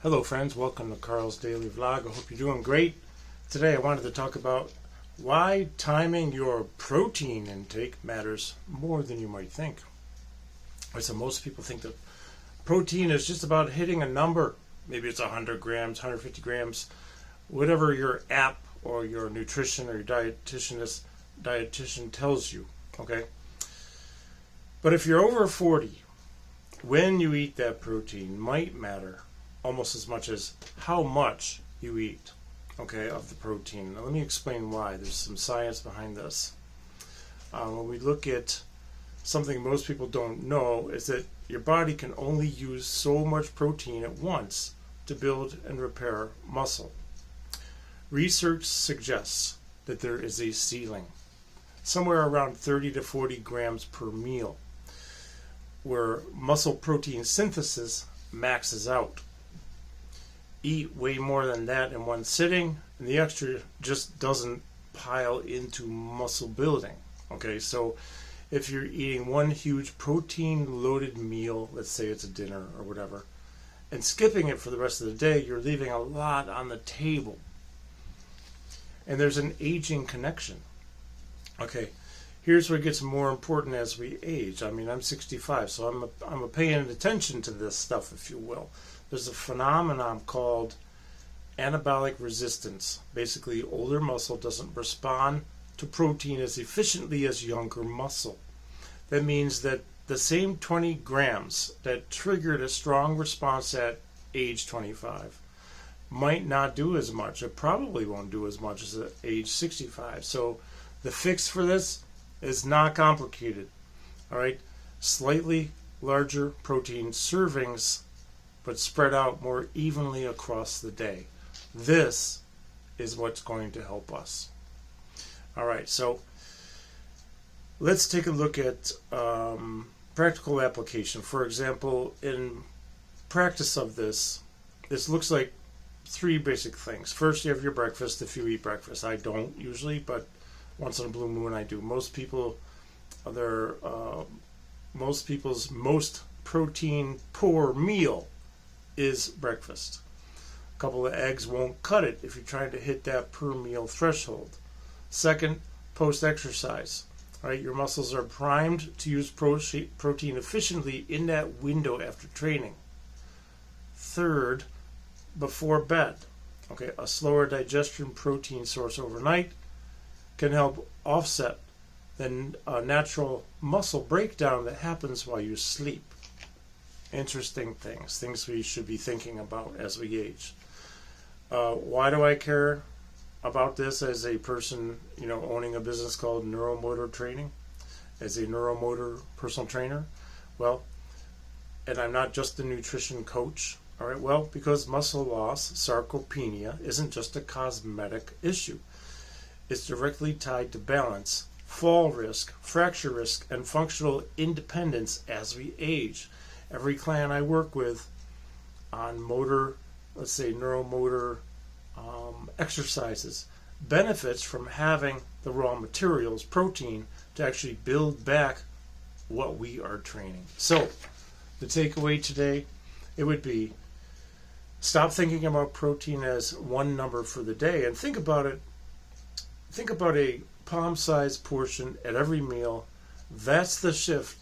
Hello friends, welcome to Carl's Daily Vlog. I hope you're doing great. Today I wanted to talk about why timing your protein intake matters more than you might think. So most people think that protein is just about hitting a number. Maybe it's 100 grams, 150 grams, whatever your app or your nutrition or your dietitian tells you, okay? But if you're over 40, when you eat that protein might matter almost as much as how much you eat, okay, of the protein. Now let me explain why. There's some science behind this. When we look at something most people don't know is that your body can only use so much protein at once to build and repair muscle. Research suggests that there is a ceiling, somewhere around 30 to 40 grams per meal, where muscle protein synthesis maxes out. Eat way more than that in one sitting, and the extra just doesn't pile into muscle building. Okay, so if you're eating one huge protein-loaded meal, let's say it's a dinner or whatever, and skipping it for the rest of the day, you're leaving a lot on the table. And there's an aging connection. Okay, here's where it gets more important as we age. I mean, I'm 65, so I'm paying attention to this stuff, if you will. There's a phenomenon called anabolic resistance. Basically, older muscle doesn't respond to protein as efficiently as younger muscle. That means that the same 20 grams that triggered a strong response at age 25 might not do as much. It probably won't do as much as at age 65. So the fix for this is not complicated. All right, slightly larger protein servings, but spread out more evenly across the day. This is what's going to help us. All right, so let's take a look at practical application. For example, in practice of this looks like three basic things. First, you have your breakfast if you eat breakfast. I don't usually, but once in a blue moon I do. Most people's most protein poor meal is breakfast. A couple of eggs won't cut it if you're trying to hit that per meal threshold. Second, post-exercise. All right, your muscles are primed to use protein efficiently in that window after training. Third, before bed. Okay, a slower digestion protein source overnight can help offset the natural muscle breakdown that happens while you sleep. Interesting things we should be thinking about as we age. Why do I care about this as a person, owning a business called Neuromotor Training, as a neuromotor personal trainer? Well, and I'm not just a nutrition coach. All right, well, because muscle loss, sarcopenia, isn't just a cosmetic issue. It's directly tied to balance, fall risk, fracture risk, and functional independence as we age. Every client I work with on motor, let's say neuromotor exercises, benefits from having the raw materials, protein, to actually build back what we are training. So the takeaway today, it would be stop thinking about protein as one number for the day and think about it. Think about a palm-sized portion at every meal. That's the shift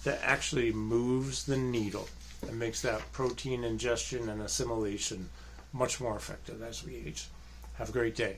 that actually moves the needle and makes that protein ingestion and assimilation much more effective as we age. Have a great day.